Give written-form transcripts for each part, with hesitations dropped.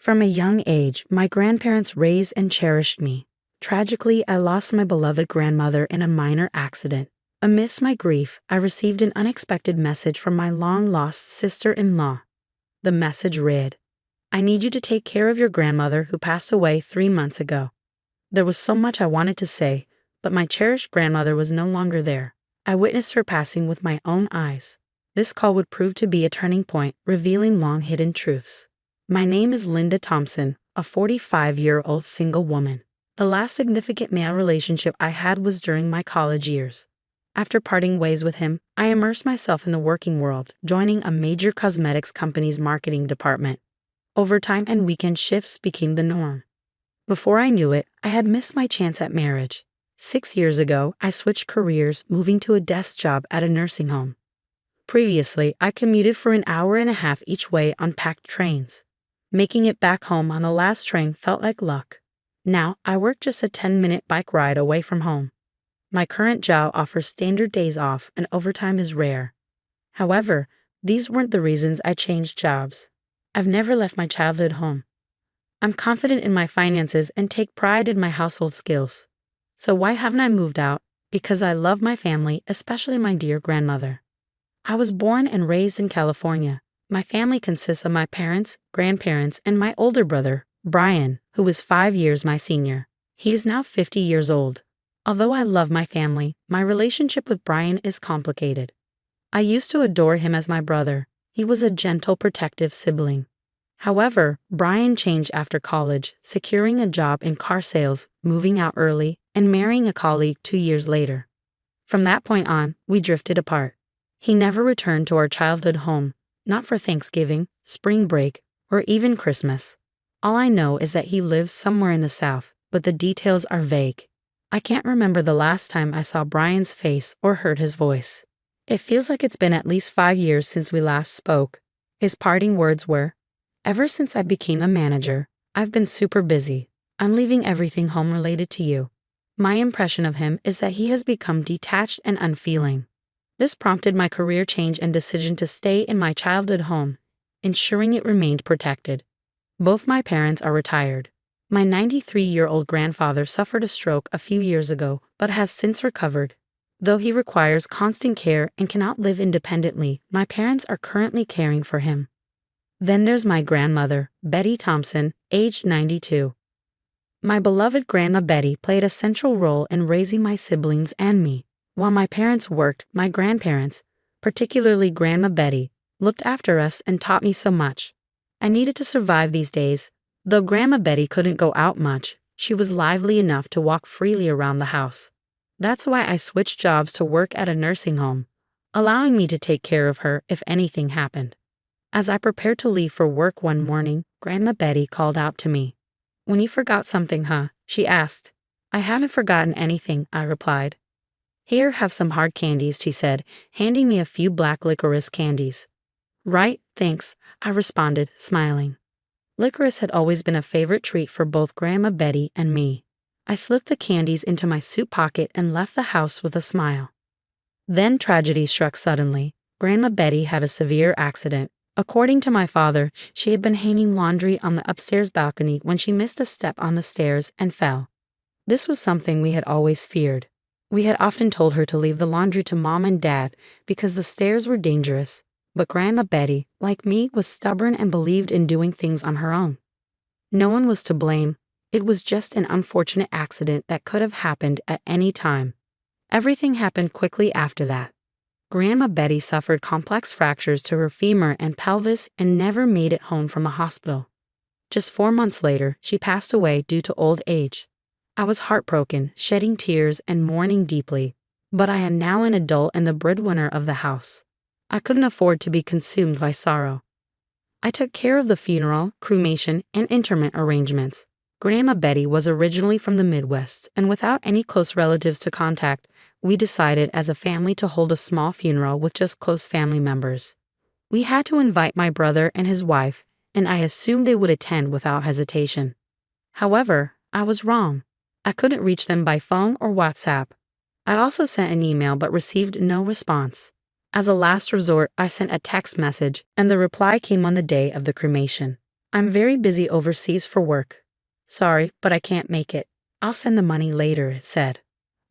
From a young age, my grandparents raised and cherished me. Tragically, I lost my beloved grandmother in a minor accident. Amidst my grief, I received an unexpected message from my long-lost sister-in-law. The message read, "I need you to take care of your grandmother who passed away 3 months ago." There was so much I wanted to say, but my cherished grandmother was no longer there. I witnessed her passing with my own eyes. This call would prove to be a turning point, revealing long-hidden truths. My name is Linda Thompson, a 45-year-old single woman. The last significant male relationship I had was during my college years. After parting ways with him, I immersed myself in the working world, joining a major cosmetics company's marketing department. Overtime and weekend shifts became the norm. Before I knew it, I had missed my chance at marriage. 6 years ago, I switched careers, moving to a desk job at a nursing home. Previously, I commuted for an hour and a half each way on packed trains. Making it back home on the last train felt like luck. Now, I work just a 10-minute bike ride away from home. My current job offers standard days off and overtime is rare. However, these weren't the reasons I changed jobs. I've never left my childhood home. I'm confident in my finances and take pride in my household skills. So why haven't I moved out? Because I love my family, especially my dear grandmother. I was born and raised in California. My family consists of my parents, grandparents, and my older brother, Brian, who is 5 years my senior. He is now 50 years old. Although I love my family, my relationship with Brian is complicated. I used to adore him as my brother. He was a gentle, protective sibling. However, Brian changed after college, securing a job in car sales, moving out early, and marrying a colleague 2 years later. From that point on, we drifted apart. He never returned to our childhood home, not for Thanksgiving, spring break, or even Christmas. All I know is that he lives somewhere in the South, but the details are vague. I can't remember the last time I saw Brian's face or heard his voice. It feels like it's been at least 5 years since we last spoke. His parting words were, "Ever since I became a manager, I've been super busy. I'm leaving everything home related to you." My impression of him is that he has become detached and unfeeling. This prompted my career change and decision to stay in my childhood home, ensuring it remained protected. Both my parents are retired. My 93-year-old grandfather suffered a stroke a few years ago, but has since recovered. Though he requires constant care and cannot live independently, my parents are currently caring for him. Then there's my grandmother, Betty Thompson, aged 92. My beloved Grandma Betty played a central role in raising my siblings and me. While my parents worked, my grandparents, particularly Grandma Betty, looked after us and taught me so much. I needed to survive these days. Though Grandma Betty couldn't go out much, she was lively enough to walk freely around the house. That's why I switched jobs to work at a nursing home, allowing me to take care of her if anything happened. As I prepared to leave for work one morning, Grandma Betty called out to me. "When you forgot something, huh?" she asked. "I haven't forgotten anything," I replied. "Here, have some hard candies," she said, handing me a few black licorice candies. "Right, thanks," I responded, smiling. Licorice had always been a favorite treat for both Grandma Betty and me. I slipped the candies into my suit pocket and left the house with a smile. Then tragedy struck suddenly. Grandma Betty had a severe accident. According to my father, she had been hanging laundry on the upstairs balcony when she missed a step on the stairs and fell. This was something we had always feared. We had often told her to leave the laundry to Mom and Dad because the stairs were dangerous. But Grandma Betty, like me, was stubborn and believed in doing things on her own. No one was to blame. It was just an unfortunate accident that could have happened at any time. Everything happened quickly after that. Grandma Betty suffered complex fractures to her femur and pelvis and never made it home from a hospital. Just 4 months later, she passed away due to old age. I was heartbroken, shedding tears and mourning deeply, but I am now an adult and the breadwinner of the house. I couldn't afford to be consumed by sorrow. I took care of the funeral, cremation, and interment arrangements. Grandma Betty was originally from the Midwest, and without any close relatives to contact, we decided as a family to hold a small funeral with just close family members. We had to invite my brother and his wife, and I assumed they would attend without hesitation. However, I was wrong. I couldn't reach them by phone or WhatsApp. I also sent an email but received no response. As a last resort, I sent a text message, and the reply came on the day of the cremation. I'm very busy overseas for work. Sorry, but I can't make it. I'll send the money later, it said.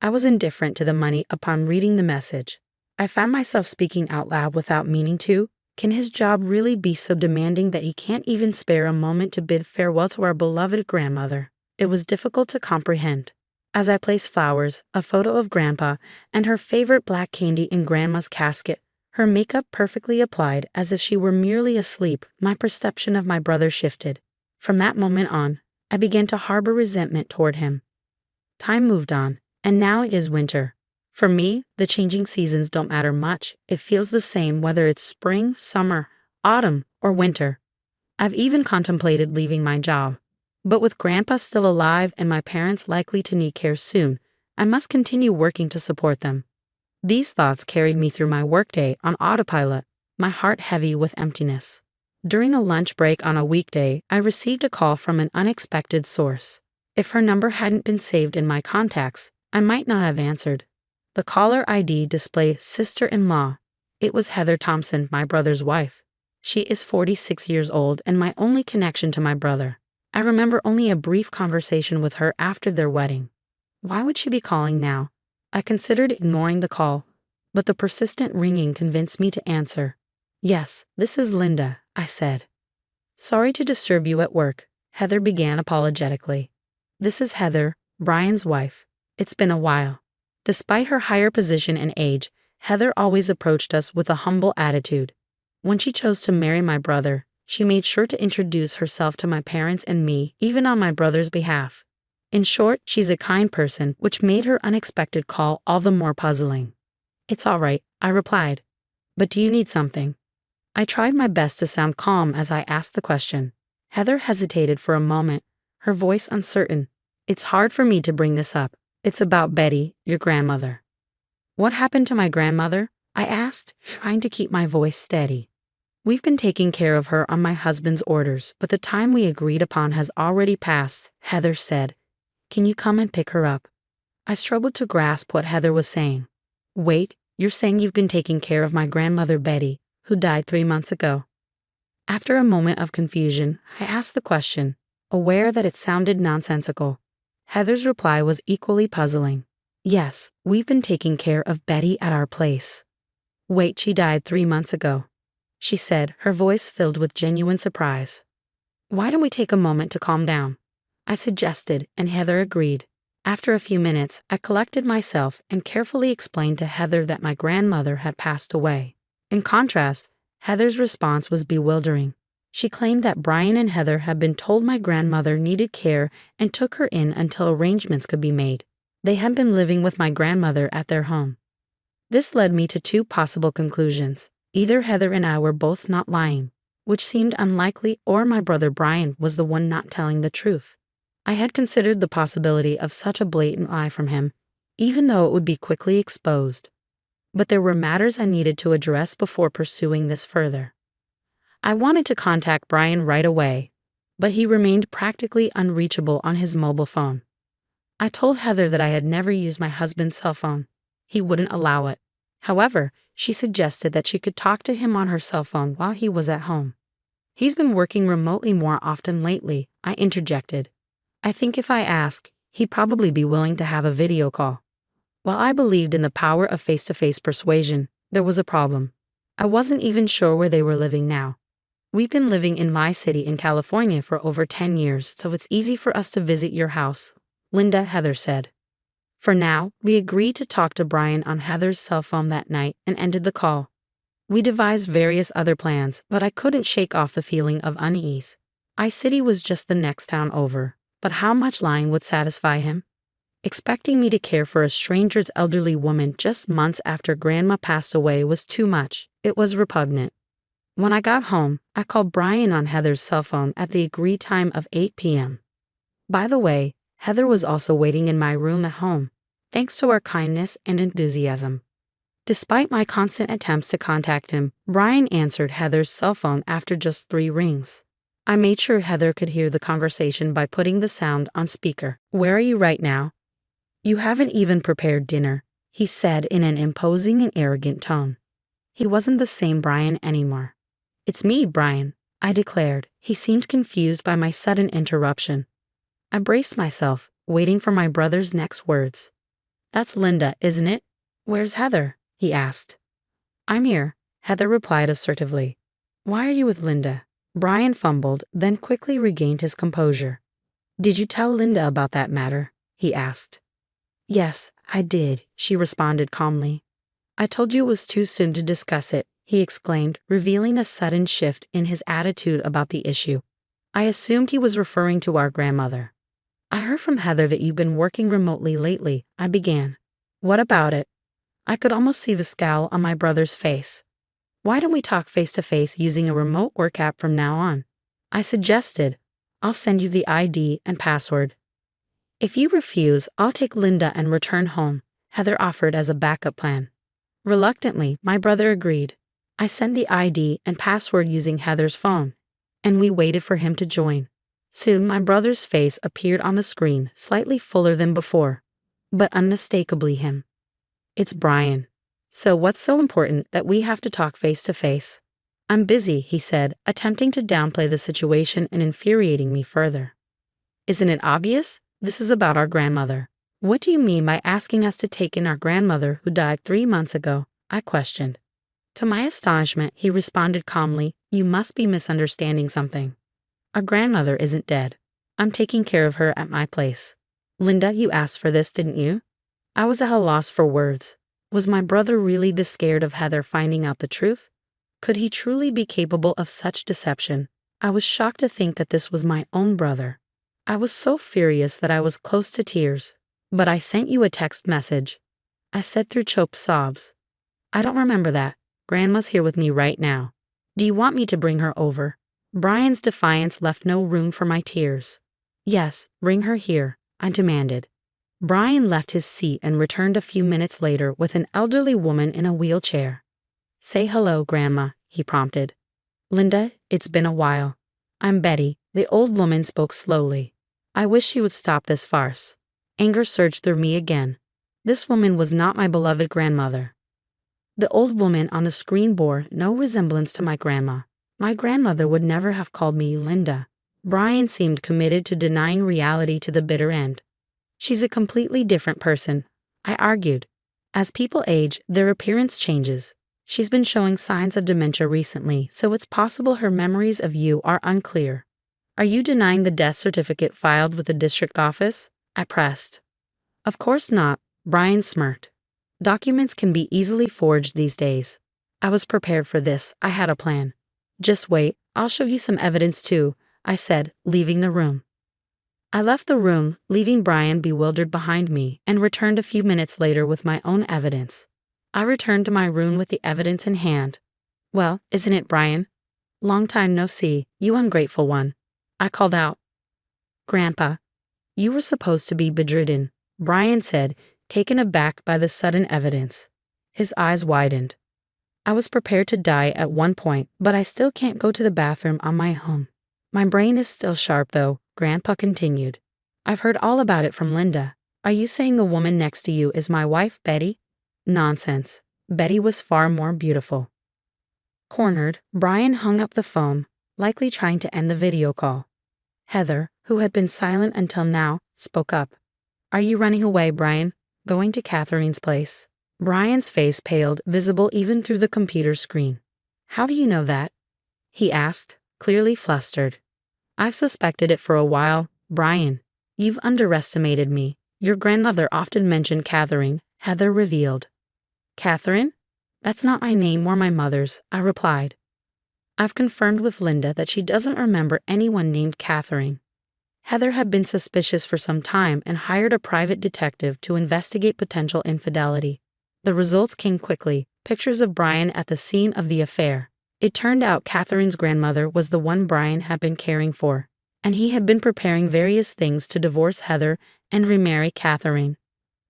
I was indifferent to the money upon reading the message. I found myself speaking out loud without meaning to. Can his job really be so demanding that he can't even spare a moment to bid farewell to our beloved grandmother? It was difficult to comprehend. As I placed flowers, a photo of Grandpa, and her favorite black candy in Grandma's casket, her makeup perfectly applied as if she were merely asleep, my perception of my brother shifted. From that moment on, I began to harbor resentment toward him. Time moved on, and now it is winter. For me, the changing seasons don't matter much. It feels the same whether it's spring, summer, autumn, or winter. I've even contemplated leaving my job. But with Grandpa still alive and my parents likely to need care soon, I must continue working to support them. These thoughts carried me through my workday on autopilot, my heart heavy with emptiness. During a lunch break on a weekday, I received a call from an unexpected source. If her number hadn't been saved in my contacts, I might not have answered. The caller ID displayed sister-in-law. It was Heather Thompson, my brother's wife. She is 46 years old and my only connection to my brother. I remember only a brief conversation with her after their wedding. Why would she be calling now? I considered ignoring the call, but the persistent ringing convinced me to answer. Yes, this is Linda, I said. Sorry to disturb you at work, Heather began apologetically. This is Heather, Brian's wife. It's been a while. Despite her higher position and age, Heather always approached us with a humble attitude. When she chose to marry my brother, she made sure to introduce herself to my parents and me, even on my brother's behalf. In short, she's a kind person, which made her unexpected call all the more puzzling. It's all right, I replied. But do you need something? I tried my best to sound calm as I asked the question. Heather hesitated for a moment, her voice uncertain. It's hard for me to bring this up. It's about Betty, your grandmother. What happened to my grandmother? I asked, trying to keep my voice steady. We've been taking care of her on my husband's orders, but the time we agreed upon has already passed, Heather said. Can you come and pick her up? I struggled to grasp what Heather was saying. Wait, you're saying you've been taking care of my grandmother Betty, who died 3 months ago? After a moment of confusion, I asked the question, aware that it sounded nonsensical. Heather's reply was equally puzzling. Yes, we've been taking care of Betty at our place. Wait, she died 3 months ago, she said, her voice filled with genuine surprise. Why don't we take a moment to calm down? I suggested, and Heather agreed. After a few minutes, I collected myself and carefully explained to Heather that my grandmother had passed away. In contrast, Heather's response was bewildering. She claimed that Brian and Heather had been told my grandmother needed care and took her in until arrangements could be made. They had been living with my grandmother at their home. This led me to two possible conclusions. Either Heather and I were both not lying, which seemed unlikely, or my brother Brian was the one not telling the truth. I had considered the possibility of such a blatant lie from him, even though it would be quickly exposed. But there were matters I needed to address before pursuing this further. I wanted to contact Brian right away, but he remained practically unreachable on his mobile phone. I told Heather that I had never used my husband's cell phone. He wouldn't allow it. However, she suggested that she could talk to him on her cell phone while he was at home. He's been working remotely more often lately, I interjected. I think if I ask, he'd probably be willing to have a video call. While I believed in the power of face-to-face persuasion, there was a problem. I wasn't even sure where they were living now. We've been living in my city in California for over 10 years, so it's easy for us to visit your house, Linda, Heather said. For now, we agreed to talk to Brian on Heather's cell phone that night and ended the call. We devised various other plans, but I couldn't shake off the feeling of unease. I-City was just the next town over, but how much lying would satisfy him? Expecting me to care for a stranger's elderly woman just months after Grandma passed away was too much. It was repugnant. When I got home, I called Brian on Heather's cell phone at the agreed time of 8 p.m. By the way, Heather was also waiting in my room at home, thanks to her kindness and enthusiasm. Despite my constant attempts to contact him, Brian answered Heather's cell phone after just 3 rings. I made sure Heather could hear the conversation by putting the sound on speaker. Where are you right now? You haven't even prepared dinner, he said in an imposing and arrogant tone. He wasn't the same Brian anymore. It's me, Brian, I declared, He seemed confused by my sudden interruption. I braced myself, waiting for my brother's next words. "That's Linda, isn't it? Where's Heather?" he asked. "I'm here," Heather replied assertively. "Why are you with Linda?" Brian fumbled, then quickly regained his composure. "Did you tell Linda about that matter?" he asked. "Yes, I did," she responded calmly. "I told you it was too soon to discuss it," he exclaimed, revealing a sudden shift in his attitude about the issue. I assumed he was referring to our grandmother. "I heard from Heather that you've been working remotely lately," I began. "What about it?" I could almost see the scowl on my brother's face. "Why don't we talk face to face using a remote work app from now on?" I suggested. "I'll send you the ID and password." "If you refuse, I'll take Linda and return home," Heather offered as a backup plan. Reluctantly, my brother agreed. I sent the ID and password using Heather's phone, and we waited for him to join. Soon my brother's face appeared on the screen, slightly fuller than before, but unmistakably him. "It's Brian. So what's so important that we have to talk face to face?" "I'm busy," he said, attempting to downplay the situation and infuriating me further. "Isn't it obvious? This is about our grandmother." "What do you mean by asking us to take in our grandmother who died 3 months ago?" I questioned. To my astonishment, he responded calmly, "You must be misunderstanding something. Our grandmother isn't dead. I'm taking care of her at my place." "Linda, you asked for this, didn't you?" I was at a loss for words. Was my brother really this scared of Heather finding out the truth? Could he truly be capable of such deception? I was shocked to think that this was my own brother. I was so furious that I was close to tears. "But I sent you a text message," I said through choked sobs. "I don't remember that. Grandma's here with me right now. Do you want me to bring her over?" Brian's defiance left no room for my tears. "Yes, bring her here," I demanded. Brian left his seat and returned a few minutes later with an elderly woman in a wheelchair. "Say hello, Grandma," he prompted. "Linda, it's been a while. I'm Betty," the old woman spoke slowly. I wish she would stop this farce. Anger surged through me again. This woman was not my beloved grandmother. The old woman on the screen bore no resemblance to my grandma. My grandmother would never have called me Linda. Brian seemed committed to denying reality to the bitter end. "She's a completely different person," I argued. "As people age, their appearance changes. She's been showing signs of dementia recently, so it's possible her memories of you are unclear." "Are you denying the death certificate filed with the district office?" I pressed. "Of course not," Brian smirked. "Documents can be easily forged these days." I was prepared for this. I had a plan. "Just wait, I'll show you some evidence too," I said, leaving the room. I left the room, leaving Brian bewildered behind me, and returned a few minutes later with my own evidence. I returned to my room with the evidence in hand. "Well, isn't it, Brian? Long time no see, you ungrateful one," I called out. "Grandpa, you were supposed to be bedridden," Brian said, taken aback by the sudden evidence. His eyes widened. "I was prepared to die at one point, but I still can't go to the bathroom on my own." "My brain is still sharp, though," Grandpa continued. "I've heard all about it from Linda. Are you saying the woman next to you is my wife, Betty?" "Nonsense. Betty was far more beautiful." Cornered, Brian hung up the phone, likely trying to end the video call. Heather, who had been silent until now, spoke up. "Are you running away, Brian? Going to Catherine's place?" Brian's face paled, visible even through the computer screen. "How do you know that?" he asked, clearly flustered. "I've suspected it for a while, Brian. You've underestimated me. Your grandmother often mentioned Catherine," Heather revealed. "Catherine? That's not my name or my mother's," I replied. "I've confirmed with Linda that she doesn't remember anyone named Catherine." Heather had been suspicious for some time and hired a private detective to investigate potential infidelity. The results came quickly, pictures of Brian at the scene of the affair. It turned out Catherine's grandmother was the one Brian had been caring for, and he had been preparing various things to divorce Heather and remarry Catherine.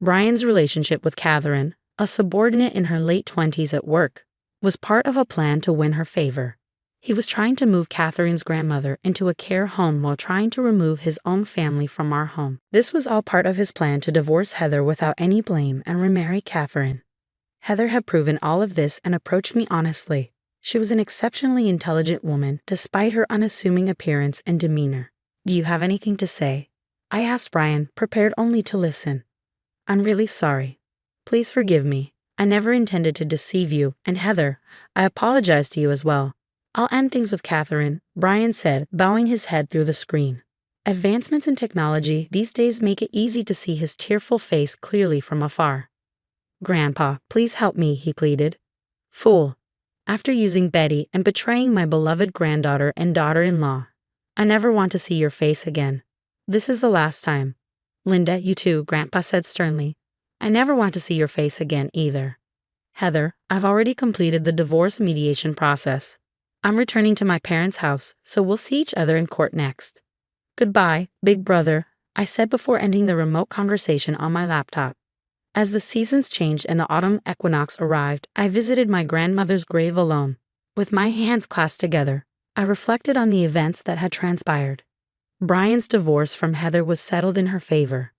Brian's relationship with Catherine, a subordinate in her late 20s at work, was part of a plan to win her favor. He was trying to move Catherine's grandmother into a care home while trying to remove his own family from our home. This was all part of his plan to divorce Heather without any blame and remarry Catherine. Heather had proven all of this and approached me honestly. She was an exceptionally intelligent woman, despite her unassuming appearance and demeanor. Do you have anything to say? I asked Brian, prepared only to listen. I'm really sorry. Please forgive me. I never intended to deceive you, and Heather, I apologize to you as well. I'll end things with Catherine, Brian said, bowing his head through the screen. Advancements in technology these days make it easy to see his tearful face clearly from afar. Grandpa, please help me, he pleaded. Fool. After using Betty and betraying my beloved granddaughter and daughter-in-law, I never want to see your face again. This is the last time. Linda, you too, Grandpa said sternly. I never want to see your face again either. Heather, I've already completed the divorce mediation process. I'm returning to my parents' house, so we'll see each other in court next. Goodbye, big brother, I said before ending the remote conversation on my laptop. As the seasons changed and the autumn equinox arrived, I visited my grandmother's grave alone. With my hands clasped together, I reflected on the events that had transpired. Brian's divorce from Heather was settled in her favor.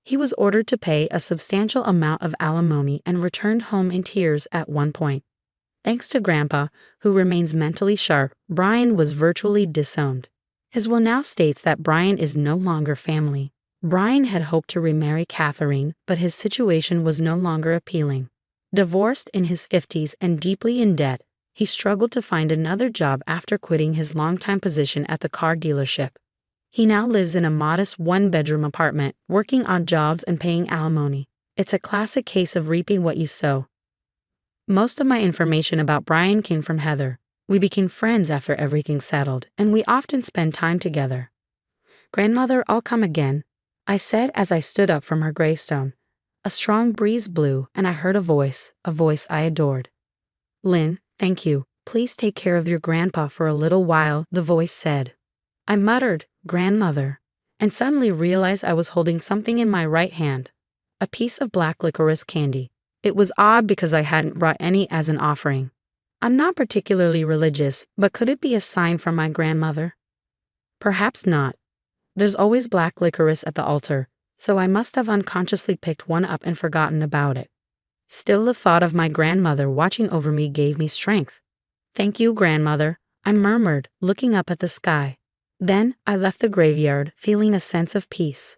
He was ordered to pay a substantial amount of alimony and returned home in tears at one point. Thanks to Grandpa, who remains mentally sharp, Brian was virtually disowned. His will now states that Brian is no longer family. Brian had hoped to remarry Catherine, but his situation was no longer appealing. Divorced in his 50s and deeply in debt, he struggled to find another job after quitting his longtime position at the car dealership. He now lives in a modest one-bedroom apartment, working odd jobs and paying alimony. It's a classic case of reaping what you sow. Most of my information about Brian came from Heather. We became friends after everything settled, and we often spend time together. Grandmother, I'll come again, I said as I stood up from her gravestone. A strong breeze blew, and I heard a voice I adored. Lynn, thank you. Please take care of your grandpa for a little while, the voice said. I muttered, Grandmother, and suddenly realized I was holding something in my right hand, a piece of black licorice candy. It was odd because I hadn't brought any as an offering. I'm not particularly religious, but could it be a sign from my grandmother? Perhaps not. There's always black licorice at the altar, so I must have unconsciously picked one up and forgotten about it. Still, the thought of my grandmother watching over me gave me strength. Thank you, Grandmother, I murmured, looking up at the sky. Then I left the graveyard, feeling a sense of peace.